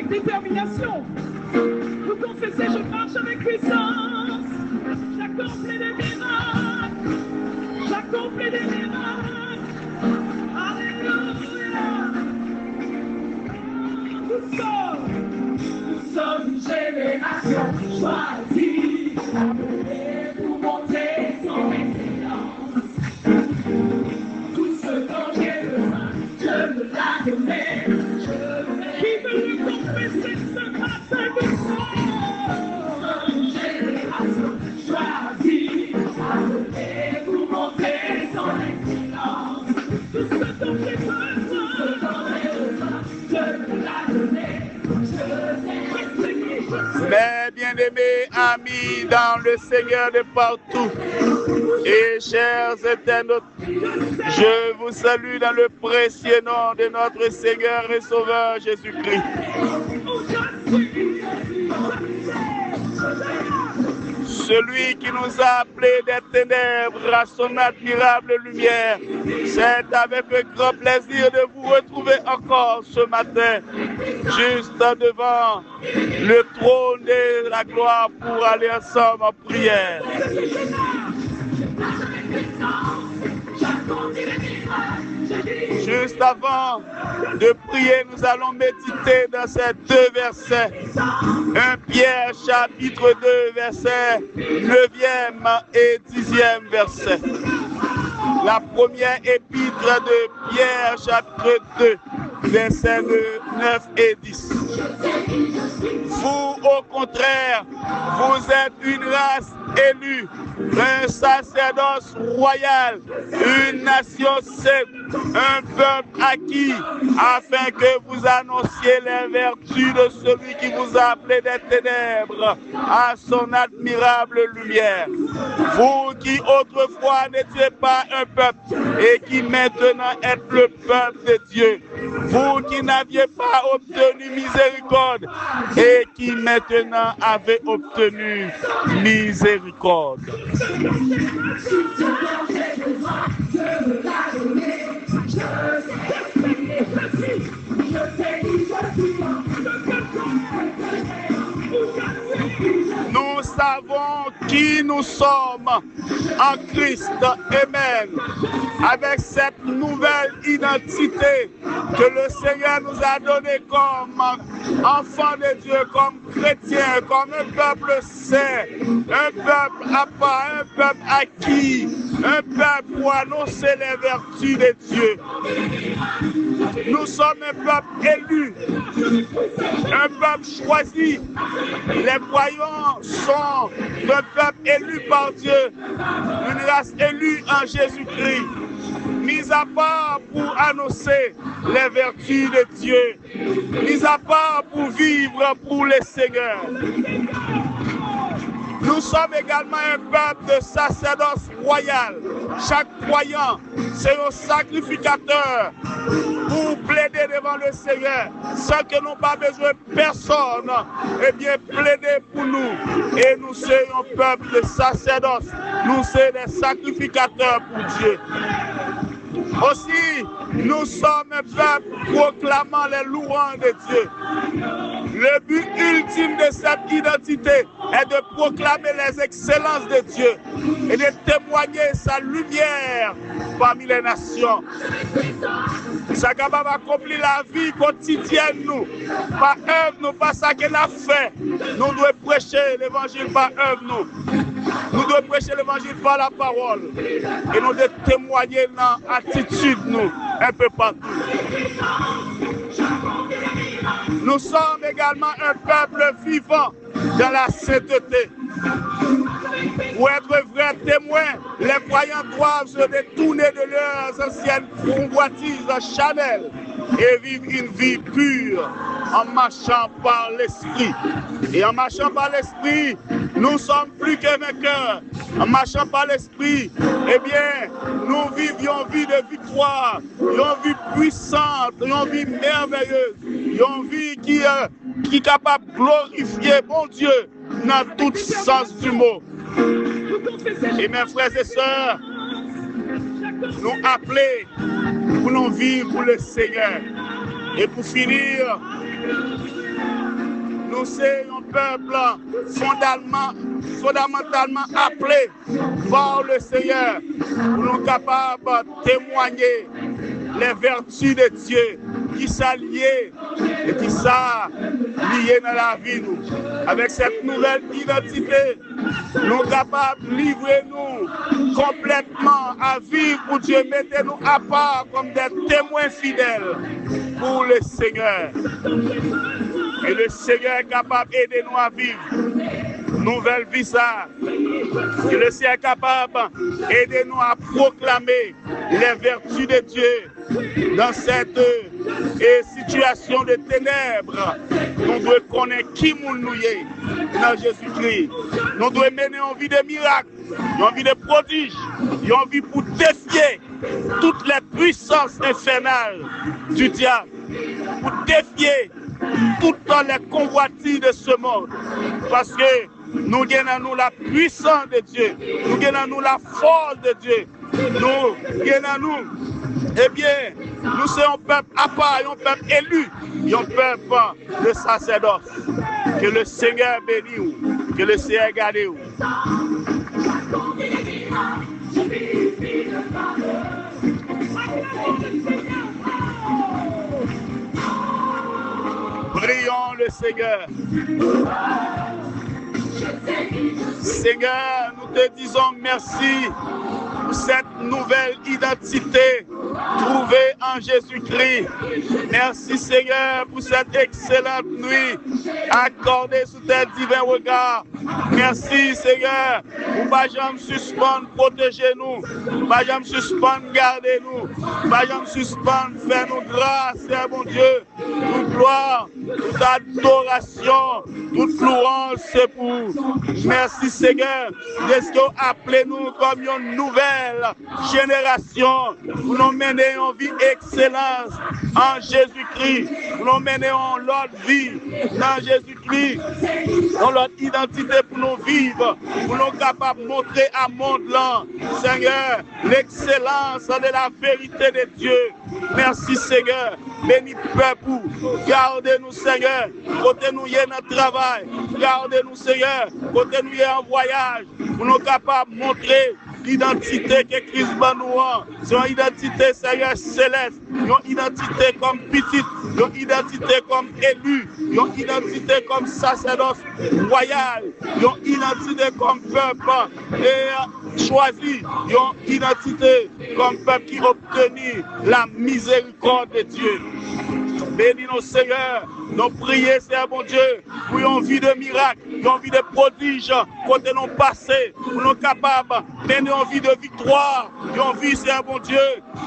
avec détermination. Vous confessez, je marche avec puissance. J'accomplis des miracles. J'accomplis des miracles. Alléluia. Nous sommes une génération choisie. Appelée pour monter son excellence. Tout ce dont j'ai besoin, je me la donner. Qui veut le confesser ce matin? Nous sommes une génération choisie. Appelée pour monter son excellence. Tout ce dont j'ai besoin, je me la donner. Mes bien-aimés amis dans le Seigneur de partout et chers internautes, je vous salue dans le précieux nom de notre Seigneur et Sauveur Jésus-Christ. Celui qui nous a appelés des ténèbres à son admirable lumière, c'est avec un grand plaisir de vous retrouver encore ce matin, juste devant le trône de la gloire pour aller ensemble en prière. Juste avant de prier, nous allons méditer dans ces deux versets. 1 Pierre chapitre 2, verset 9e et 10e verset. La première épître de Pierre chapitre 2, versets 9 et 10. Vous, au contraire, vous êtes une race élue, un sacerdoce royal, une nation sainte, un peuple acquis, afin que vous annonciez les vertus de celui qui vous a appelé des ténèbres à son admirable lumière. Vous qui autrefois n'étiez pas un peuple et qui maintenant êtes le peuple de Dieu. Vous qui n'aviez pas obtenu miséricorde et qui maintenant avez obtenu miséricorde. Nous savons qui nous sommes en Christ. Amen. Avec cette nouvelle identité que le Seigneur nous a donnée comme enfants de Dieu, comme chrétiens, comme un peuple saint, un peuple à part, un peuple acquis, un peuple pour annoncer les vertus de Dieu. Nous sommes un peuple élu, un peuple choisi. Les croyants sont un peuple élu par Dieu, une race élue en Jésus-Christ, mis à part pour annoncer les vertus de Dieu, mis à part pour vivre pour le Seigneur. Nous sommes également un peuple de sacerdoce royal. Chaque croyant, c'est un sacrificateur pour plaider devant le Seigneur, sans que nous pas besoin de personne, eh bien plaider pour nous. Et nous sommes un peuple de sacerdoce, nous sommes des sacrificateurs pour Dieu. Aussi, nous sommes un peuple proclamant les louanges de Dieu. Le but ultime de cette identité est de proclamer les excellences de Dieu et de témoigner sa lumière parmi les nations. Ça capable d'accomplir la vie quotidienne nous, par œuvre nous, par ça qu'elle a fait. Nous devons prêcher l'évangile par œuvre nous. Nous devons prêcher l'évangile par la parole. Et nous devons témoigner dans l'attitude nous, un peu partout. Nous sommes également un peuple vivant dans la sainteté. Pour être vrais témoins, les croyants doivent se détourner de leurs anciennes convoitises charnelles et vivre une vie pure en marchant par l'esprit. Et en marchant par l'esprit, nous sommes plus que vainqueurs. En marchant par l'esprit, eh bien, nous vivions une vie de victoire, une vie puissante, une vie merveilleuse, une vie qui est capable de glorifier mon Dieu dans tout sens du mot. Et mes frères et sœurs, nous appeler pour nous vivre pour le Seigneur. Et pour finir, nous sommes un peuple fondamentalement appelé par le Seigneur pour nous capables de témoigner les vertus de Dieu qui s'allient et qui sont liées dans la vie nous. Avec cette nouvelle identité, nous sommes capables de livrer nous complètement à vivre pour Dieu. Mettez-nous à part comme des témoins fidèles pour le Seigneur. Et le Seigneur est capable d'aider nous à vivre nouvelle vie ça. Que le Seigneur est capable d'aider nous à proclamer les vertus de Dieu dans cette situation de ténèbres. Nous devons connaître qui nous sommes dans Jésus-Christ. Nous devons mener une vie de miracles, une vie de prodiges, une vie pour défier toutes les puissances infernales du diable, pour défier toutes les convoitises de ce monde. Parce que nous gagnons la puissance de Dieu, nous gagnons la force de Dieu, nous gagnons, eh bien, nous sommes un peuple à part, un peuple élu, un peuple de sacerdoce. Que le Seigneur bénisse vous, que le Seigneur garde vous. Prions le Seigneur. Seigneur, nous te disons merci pour cette nouvelle identité trouvée en Jésus-Christ. Merci Seigneur pour cette excellente nuit accordée sous tes divins regards. Merci Seigneur pour pas jamais suspendre, protéger nous, pas jamais suspendre, garder nous, pas jamais suspendre, faire nous grâce, Seigneur mon Dieu, toute gloire, toute adoration, toute louange, c'est pour. Merci Seigneur de ce que vous appelez nous comme une nouvelle génération. Vous nous menez en vie excellence en Jésus-Christ. Vous nous menez en l'autre vie dans Jésus-Christ, dans notre identité pour nous vivre, pour nous capables de montrer à monde là, Seigneur, l'excellence de la vérité de Dieu. Merci Seigneur. Bénis peuple, gardez-nous Seigneur, côté nous y est dans le travail, gardez-nous Seigneur, côté nous y est en voyage, pour nous capables de montrer l'identité que Christ nous a. C'est une identité Seigneur céleste, une identité comme petite, une identité comme élu, une identité comme sacerdoce royal, une identité comme peuple et choisi, une identité comme peuple qui a obtenu la miséricorde de Dieu. Bénis nos Seigneur, nous prions, Seigneur mon Dieu, pour une vie de miracle, une vie de prodige, côté nous passé, pour nous capables de mener une vie de victoire, une vie, Seigneur mon Dieu,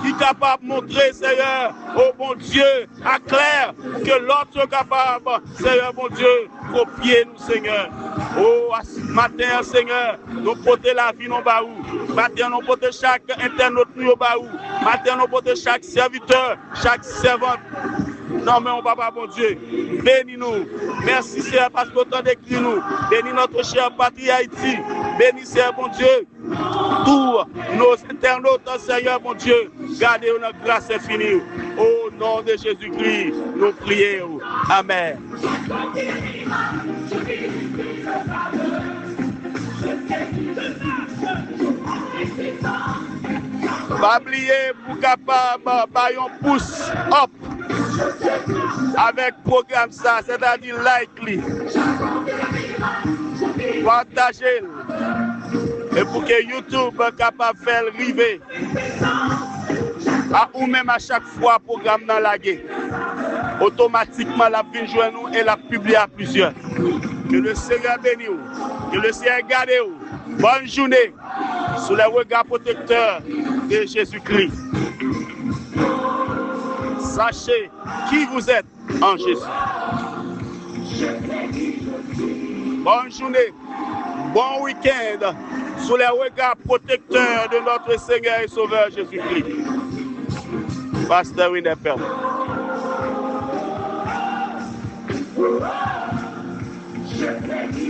qui est capable de montrer, Seigneur, oh mon Dieu, à clair, que l'autre soit capable, Seigneur mon Dieu, copier nous, Seigneur. Oh, ce matin, Seigneur, nous portons la vie dans baou. Matin, nous portons chaque internaute nous baou. Matin, nous portons chaque serviteur, chaque servante. Non, mais on papa, bon Dieu, bénis-nous. Merci, Seigneur, parce que autant d'écrit nous. Bénis notre cher patrie Haïti. Bénis, Seigneur, bon Dieu, tous nos internautes, Seigneur, bon Dieu. Gardez notre grâce infinie. Au nom de Jésus-Christ, nous prions. Amen. Pas oublier pour capable de un pouce up avec programme ça, c'est-à-dire likely, partager et pour que YouTube soit capable de faire arriver à ou même à chaque fois programme dans la guerre. Automatiquement la vie joue nous et la publie à plusieurs. Que le Seigneur bénisse vous, que le Seigneur garde vous. Bonne journée sous les regards protecteurs de Jésus-Christ. Sachez qui vous êtes en Jésus. Bonne journée, bon week-end sous les regards protecteurs de notre Seigneur et Sauveur Jésus-Christ. Pasteur Winneper. Je